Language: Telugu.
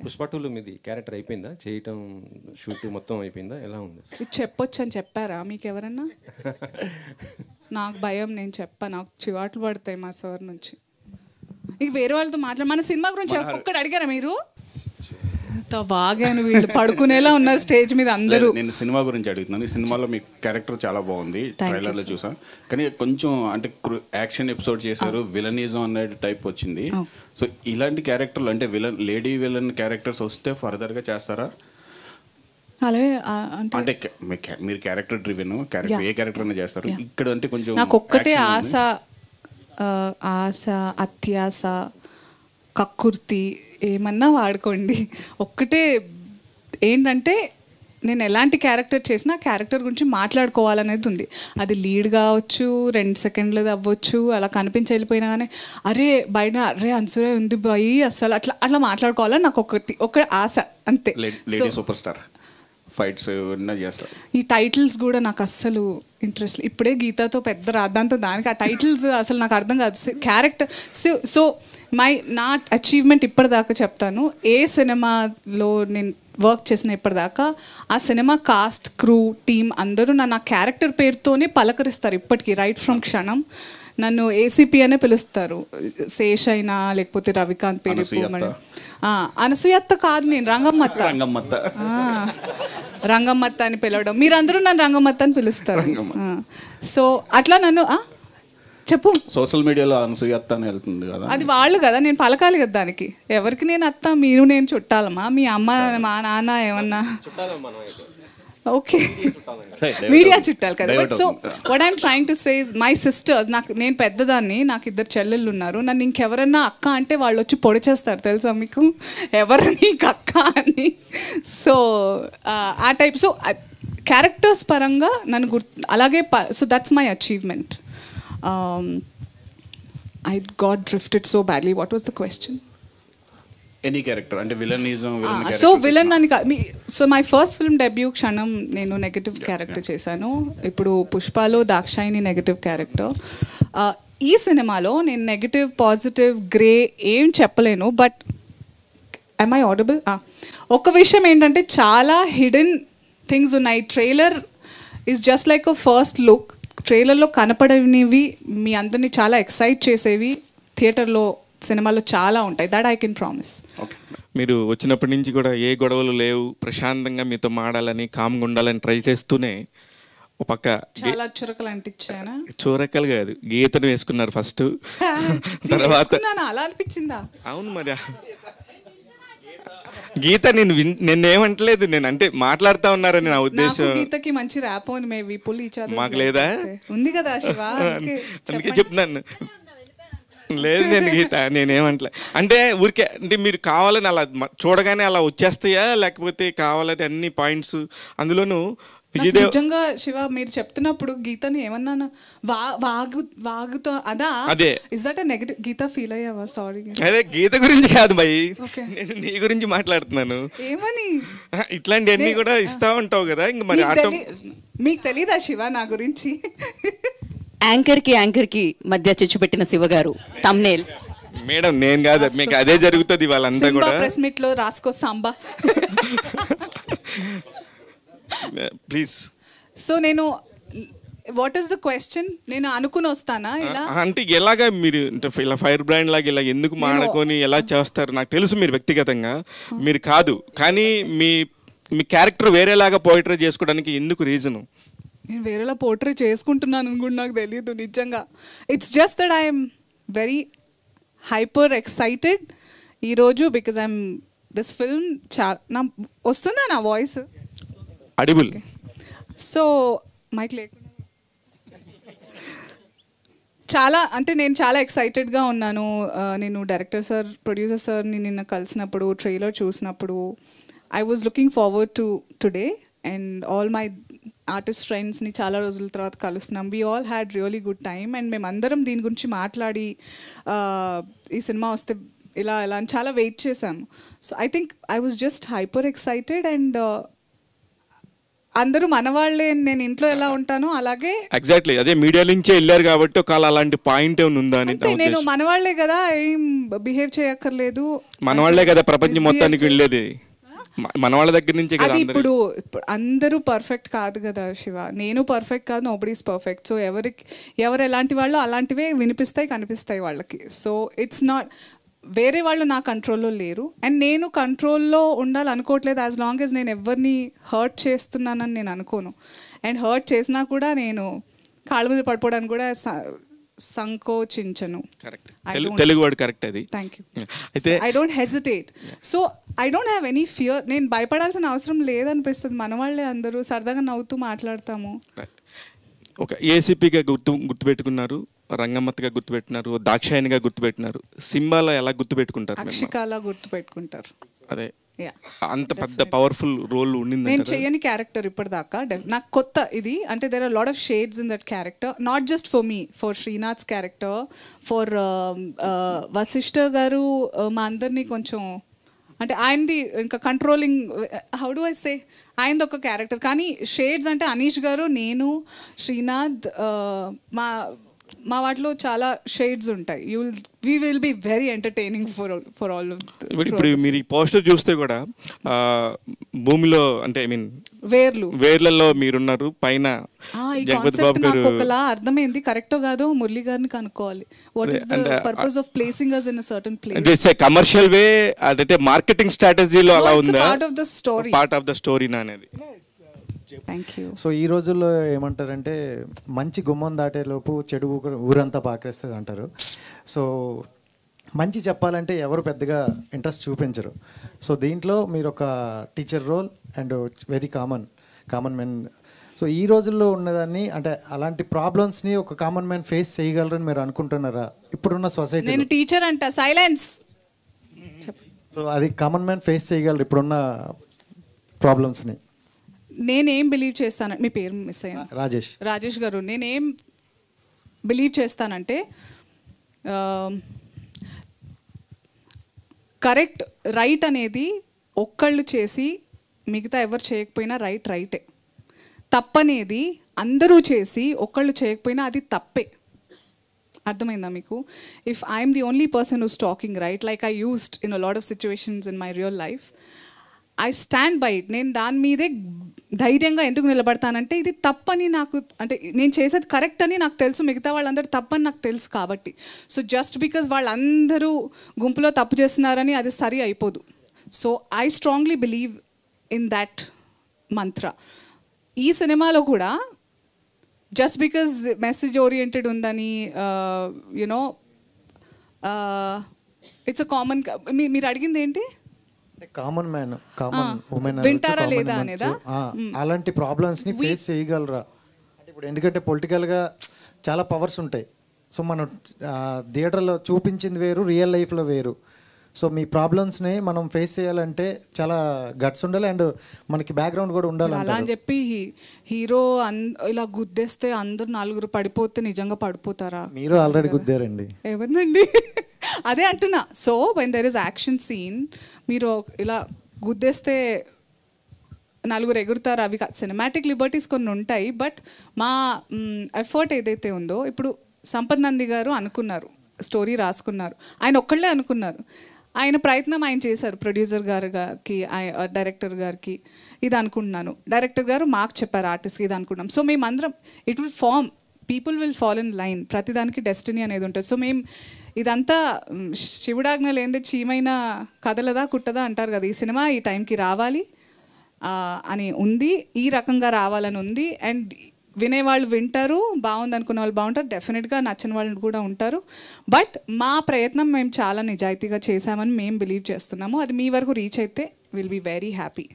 పుష్ప టూలో మీది క్యారెక్టర్ అయిపోయిందా, చేయటం షూట్ మొత్తం అయిపోయిందా, ఎలా ఉంది? ఇది చెప్పొచ్చు అని చెప్పారా మీకు ఎవరన్నా? నాకు భయం, నేను చెప్పా, నాకు చివాట్లు పడతాయి మా సార్ నుంచి. ఇక వేరే వాళ్ళతో మన సినిమా గురించి ఒక్కటి అడిగారా మీరు? ఇంత బాగా వీళ్ళు పడుకునేలా ఉన్నారు స్టేజ్ మీద అందరూ. నేను సినిమా గురించి అడుగుతున్నాను. ఈ సినిమాలో మీ క్యారెక్టర్ చాలా బాగుంది, ట్రైలర్లో చూసా. కానీ కొంచెం అంటే యాక్షన్ ఎపిసోడ్ చేశారు, విలనిజం అనేది టైప్ వచ్చింది. సో ఇలాంటి క్యారెక్టర్లు అంటే లేడీ విలన్ క్యారెక్టర్స్ వస్తే ఫర్దర్గా చేస్తారా? అలాగే అంటే మీరు క్యారెక్టర్ డ్రివెన్ క్యారెక్టర్, ఏ క్యారెక్టర్ అయినా చేస్తారు. ఇక్కడ అంటే కొంచెం నాకు ఒక్కటే ఆశ, అత్యాశ, కక్కుర్తి ఏమన్నా వాడుకోండి. ఒక్కటే ఏంటంటే నేను ఎలాంటి క్యారెక్టర్ చేసినా క్యారెక్టర్ గురించి మాట్లాడుకోవాలనేది ఉంది. అది లీడ్ కావచ్చు, 2 సెకండ్లు అవ్వచ్చు, అలా కనిపించి వెళ్ళిపోయినా కానీ అరే బయట అరే అన్సూరే ఉంది బాయి అసలు అట్లా మాట్లాడుకోవాలని నాకు ఒక ఆశ అంతే. సూపర్ స్టార్ ఫైట్స్ చేస్తారు. ఈ టైటిల్స్ కూడా నాకు అస్సలు ఇంట్రెస్ట్. ఇప్పుడే గీతాతో పెద్ద రాద్దాంతో దానికి ఆ టైటిల్స్ అసలు నాకు అర్థం కాదు. క్యారెక్టర్ సో నా అచీవ్మెంట్ ఇప్పటిదాకా చెప్తాను. ఏ సినిమాలో నేను వర్క్ చేసిన ఇప్పటిదాకా ఆ సినిమా కాస్ట్, క్రూ, టీమ్ అందరూ నా క్యారెక్టర్ పేరుతోనే పలకరిస్తారు ఇప్పటికీ. రైట్ ఫ్రమ్ క్షణం నన్ను ఏసీపీ అనే పిలుస్తారు. శేష్ అయినా లేకపోతే రవికాంత్ పేరు అనసూయత్త కాదు, నేను రంగమ్మత్త అని పిలవడం. మీరందరూ నన్ను రంగమ్మత్త అని పిలుస్తారు. సో అట్లా నన్ను చెప్పు. సోషల్ మీడియాలో అనసూయత్త అని వెళ్తుంది కదా, అది వాళ్ళు కదా, నేను పలకాలి కదా దానికి. ఎవరికి నేను అత్త, మీరు నేను చుట్టాలమ్మా? మీ అమ్మ మా నాన్న ఏమన్నా ఓకే మీడియా చుట్టాలి కదా. But so what I'm trying to say is my sisters, నేను పెద్దదాన్ని, నాకు 2 చెల్లెళ్ళు ఉన్నారు. నన్ను ఇంకెవరన్నా అక్క అంటే వాళ్ళు వచ్చి పొడి చేస్తారు తెలుసా మీకు, ఎవరు నీకు అక్క అని. సో ఆ టైప్. సో క్యారెక్టర్స్ పరంగా నన్ను అలాగే. So that's my achievement. I got drifted so badly. What was the question? Any character అంటే విలనిజం సో విలన్ అని so my first film debut క్షణం నేను నెగటివ్ క్యారెక్టర్ చేశాను. ఇప్పుడు పుష్పలో దాక్షాయిని నెగటివ్ క్యారెక్టర్. ఈ సినిమాలో నేను నెగటివ్, పాజిటివ్, గ్రే ఏం చెప్పలేను. But am I audible? ఒక విషయం ఏంటంటే చాలా హిడెన్ థింగ్స్ ఉన్నాయి. Trailer is just like a first look. ట్రైలర్లో కనపడనివి మీ అందరినీ చాలా ఎక్సైట్ చేసేవి థియేటర్లో, సినిమాలో చాలా ఉంటాయి. That I can promise. మీరు వచ్చినప్పటి నుంచి కూడా ఏ గొడవలు లేవు, ప్రశాంతంగా మీతో మాడాలని, కామ్గా ఉండాలని ట్రై చేస్తూనే ఒక పక్క చాలా చురకలు అంటించానా? చూరకలు కాదు, గీతను వేసుకున్నారు ఫస్ట్. తర్వాత అలా అనిపించిందా? అవును మరి గీత నిన్నేమంటలేదు, నేను అంటే మాట్లాడుతా ఉన్నారని నా ఉద్దేశం. గీతకి మంచి ర్యాప్ ఉంది, మేబీ పుల్ ఈచ్ అదర్. మాకు లేదా? ఉంది కదా శివ, అందుకే చెప్తున్నాను. లేదు నేను గీత నేనేమంటలే. అంటే ఊరికే అంటే మీరు కావాలని అలా చూడగానే అలా వచ్చేస్తాయా, లేకపోతే కావాలని అన్ని పాయింట్స్ అందులోనూ నిజంగా శివ మీరు చెప్తున్నప్పుడు గీతని ఏమన్నా వాగుతో అదే is that negative? Geetha feel అయ్యావా? సారీ, అదే గీత గురించి కాదు భయ్, నేను నీ గురించి మాట్లాడుతున్నాను. ఏమని? ఇట్లాంటివన్నీ కూడా ఇస్తా ఉంటావు కదా, ఇంక మరి మీకు తెలీదా శివ నా గురించి? యాంకర్ కి మధ్య చిచ్చు పెట్టిన శివ గారు తమ్నేల్. మేడం నేను కాదు, మీకు అదే జరుగుతుంది వాళ్ళంతా కూడా. ప్రెస్ మీట్ లో రాసుకో సాంబా ప్లీజ్. సో నేను వాట్ ఈస్ ద క్వశ్చన్? నేను అనుకుని వస్తానా ఇలా? అంటే ఎలాగా మీరు ఇలా ఫైర్ బ్రాండ్ లాగా ఇలా ఎందుకు మాడుకొని ఎలా చేస్తారు? నాకు తెలుసు మీరు వ్యక్తిగతంగా మీరు కాదు, కానీ మీ క్యారెక్టర్ వేరేలాగా పోయిటరీ చేసుకోవడానికి ఎందుకు రీజను? నేను వేరేలా పోర్ట్రే చేసుకుంటున్నాను అని కూడా నాకు తెలియదు నిజంగా. It's just that I'm very hyper excited ఈరోజు బికాజ్ ఐఎమ్ దిస్ ఫిల్మ్ నా వస్తుందా నా వాయిస్ అడిబుల్? సో మైక్ లేకుండా చాలా అంటే నేను చాలా ఎక్సైటెడ్గా ఉన్నాను. నేను డైరెక్టర్ సార్, ప్రొడ్యూసర్ సార్ని నిన్న కలిసినప్పుడు, ట్రైలర్ చూసినప్పుడు I was looking forward to today. And all my artist ఫ్రెండ్స్ని చాలా రోజుల తర్వాత కలుస్తున్నాం. We all had really good time. And మేమందరం దీని గురించి మాట్లాడి ఈ సినిమా వస్తే ఇలా అని చాలా వెయిట్ చేశాము. So I think I was just hyper excited. And అందరూ మనవాళ్ళే. నేను ఇంట్లో ఎలా ఉంటానో అలాగే ఎగ్జాక్ట్లీ అదే మీడియా నుంచే వెళ్ళారు కాబట్టి ఒకవేళ అలాంటి పాయింట్ ఏమైనా ఉందా అని అంతే. నేను మనవాళ్లే కదా, ఏం బిహేవ్ చేయక్కర్లేదు. మనవాళ్లే కదా ప్రపంచం మొత్తానికి వెళ్ళేది, మనవాళ్ళ దగ్గర నుంచే కదా. అది ఇప్పుడు అందరూ పర్ఫెక్ట్ కాదు కదా శివ, నేను పర్ఫెక్ట్ కాదు, నోబడీస్ పర్ఫెక్ట్. సో ఎవరు ఎలాంటి వాళ్ళు అలాంటివే వినిపిస్తాయి, కనిపిస్తాయి వాళ్ళకి. సో ఇట్స్ నాట్, వేరే వాళ్ళు నా కంట్రోల్లో లేరు అండ్ నేను కంట్రోల్లో ఉండాలనుకోవట్లేదు. యాజ్ లాంగ్ యాజ్ నేను ఎవరిని హర్ట్ చేస్తున్నానని నేను అనుకోను. అండ్ హర్ట్ చేసినా కూడా నేను కాళ్ళ మీద పడిపోవడానికి కూడా సంకోచించను. తెలుగు వర్డ్ కరెక్ట్ అది. Thank you. అయితే I don't hesitate. So I don't have any fear. నేను భయపడాల్సిన అవసరం లేదనిపిస్తుంది. మన వాళ్ళే అందరూ సరదాగా నవ్వుతూ మాట్లాడతాము. ఒక ఏసీపీగా గుర్తుపెట్టుకున్నారు, రంగమ్మత్గా గుర్తుపెట్టినారు, దాక్షాయణిగా గుర్తుపెట్టినారు. సింబాలో ఎలా గుర్తుపెట్టుకుంటారు? అక్షికాలా గుర్తుపెట్టుకుంటారు. అదే అంత పెద్ద పవర్ఫుల్ రోల్ ఉండింది. నేను చెయ్యని క్యారెక్టర్ ఇప్పటిదాకా నాకు కొత్త ఇది. అంటే there are lot of shades in that character, not just for me, for Srinath's character, for Vashishta garu. మా అందరినీ కొంచెం అంటే ఆయనది ఇంకా controlling, how do I say, ఆయనది ఒక క్యారెక్టర్. కానీ షేడ్స్ అంటే అనీష్ గారు, నేను, శ్రీనాథ్, మా వాటిలో చాలా షేడ్స్ ఉంటాయి. We will be very entertaining for all. ఇప్పుడు మీరు ఈ పోస్టర్ చూస్తే కూడా భూమిలో అంటే ఐ మీన్ వేర్లలో మీరున్నారు, పైన జగపతి బాబు గారు. ఒకలా అర్థమైంది, కరెక్టో కాదో మురళి గారిని కనుక్కోవాలి. What is the purpose of placing us in a certain place? It's a commercial way, అంటే మార్కెటింగ్ స్ట్రాటజీలో అలా ఉందా? Part of the story, part of the story అనేది. సో ఈ రోజుల్లో ఏమంటారంటే మంచి గుమ్మం దాటేలోపు చెడు ఊరంతా పాకేస్తుంది అంటారు. సో మంచి చెప్పాలంటే ఎవరు పెద్దగా ఇంట్రెస్ట్ చూపించరు. సో దీంట్లో మీరు ఒక teacher role and very common men. So ఈ రోజుల్లో ఉన్నదాన్ని అంటే అలాంటి ప్రాబ్లమ్స్ని ఒక కామన్ మ్యాన్ ఫేస్ చేయగలరని మీరు అనుకుంటున్నారా ఇప్పుడున్న సొసైటీ? నేను టీచర్ అంట, సైలెన్స్. సో అది కామన్ మ్యాన్ ఫేస్ చేయగలరు ఇప్పుడున్న ప్రాబ్లమ్స్ని? నేనేం బిలీవ్ చేస్తాను, మీ పేరు మిస్ అయ్యాను, రాజేష్ గారు. నేనేం బిలీవ్ చేస్తానంటే కరెక్ట్, రైట్ అనేది ఒక్కళ్ళు చేసి మిగతా ఎవరు చేయకపోయినా రైటే. తప్పనేది అందరూ చేసి ఒక్కళ్ళు చేయకపోయినా అది తప్పే. అర్థమైందా మీకు? If I'm the only person who's talking right, like I used in a lot of situations in my real life, I stand by it. నేను దాని మీదే ధైర్యంగా ఎందుకు నిలబడతానంటే ఇది తప్పని నాకు, అంటే నేను చేసేది కరెక్ట్ అని నాకు తెలుసు, మిగతా వాళ్ళందరూ తప్పని నాకు తెలుసు కాబట్టి. సో జస్ట్ బికాజ్ వాళ్ళందరూ గుంపులో తప్పు చేస్తున్నారని అది సరి అయిపోదు. So I strongly believe in that మంత్ర. ఈ సినిమాలో కూడా జస్ట్ బికాజ్ మెసేజ్ ఓరియంటెడ్ ఉందని, యునో, ఇట్స్ అ కామన్. మీరు అడిగింది ఏంటి? కామన్ మ్యాన్, కామన్ ఉమెన్ వింటారా లేదా అనేదా? అలాంటి ప్రాబ్లమ్స్ ని ఫేస్ చేయగలరా? అంటే ఇప్పుడు ఎందుకంటే పొలిటికల్గా చాలా పవర్స్ ఉంటాయి. సో మనం థియేటర్లో చూపించింది వేరు, రియల్ లైఫ్లో వేరు. సో మీ ప్రాబ్లమ్స్ని మనం ఫేస్ చేయాలంటే చాలా గట్స్ ఉండాలి అండ్ మనకి బ్యాక్గ్రౌండ్ కూడా ఉండాలి. అలా అని చెప్పి హీరో ఇలా గుద్దేస్తే అందరు నలుగురు పడిపోతే నిజంగా పడిపోతారా? మీరు ఆల్రెడీ గుద్దారండి. ఎవరినండి? అదే అంటున్నా. So when there is action scene, మీరు ఇలా గుద్దేస్తే నలుగురు ఎగురుతారు. అవి సినిమాటిక్ లిబర్టీస్ కొన్ని ఉంటాయి. బట్ మా ఎఫర్ట్ ఏదైతే ఉందో, ఇప్పుడు సంపత్ నంది గారు అనుకున్నారు, స్టోరీ రాసుకున్నారు, ఆయన ఒక్కళ్ళే అనుకున్నారు. ఆయన ప్రయత్నం ఆయన చేశారు. ప్రొడ్యూసర్ గారికి, డైరెక్టర్ గారికి ఇది అనుకుంటున్నాను, డైరెక్టర్ గారు మాకు చెప్పారు ఆర్టిస్ట్కి ఇది అనుకున్నాం. సో మేమందరం it will form, people will fall in line. ప్రతిదానికి డెస్టినీ అనేది ఉంటుంది. సో మేము ఇదంతా శివుడాజ్ఞ లేనిదే చీమైనా కదలదా కుట్టదా అంటారు కదా. ఈ సినిమా ఈ టైంకి రావాలి అని ఉంది, ఈ రకంగా రావాలని ఉంది. అండ్ వినేవాళ్ళు వింటారు, బాగుంది అనుకునే వాళ్ళు బాగుంటారు, డెఫినెట్గా నచ్చని వాళ్ళు కూడా ఉంటారు. బట్ మా ప్రయత్నం మేము చాలా నిజాయితీగా చేశామని మేము బిలీవ్ చేస్తున్నాము. అది మీ వరకు రీచ్ అయితే విల్ బీ వెరీ హ్యాపీ.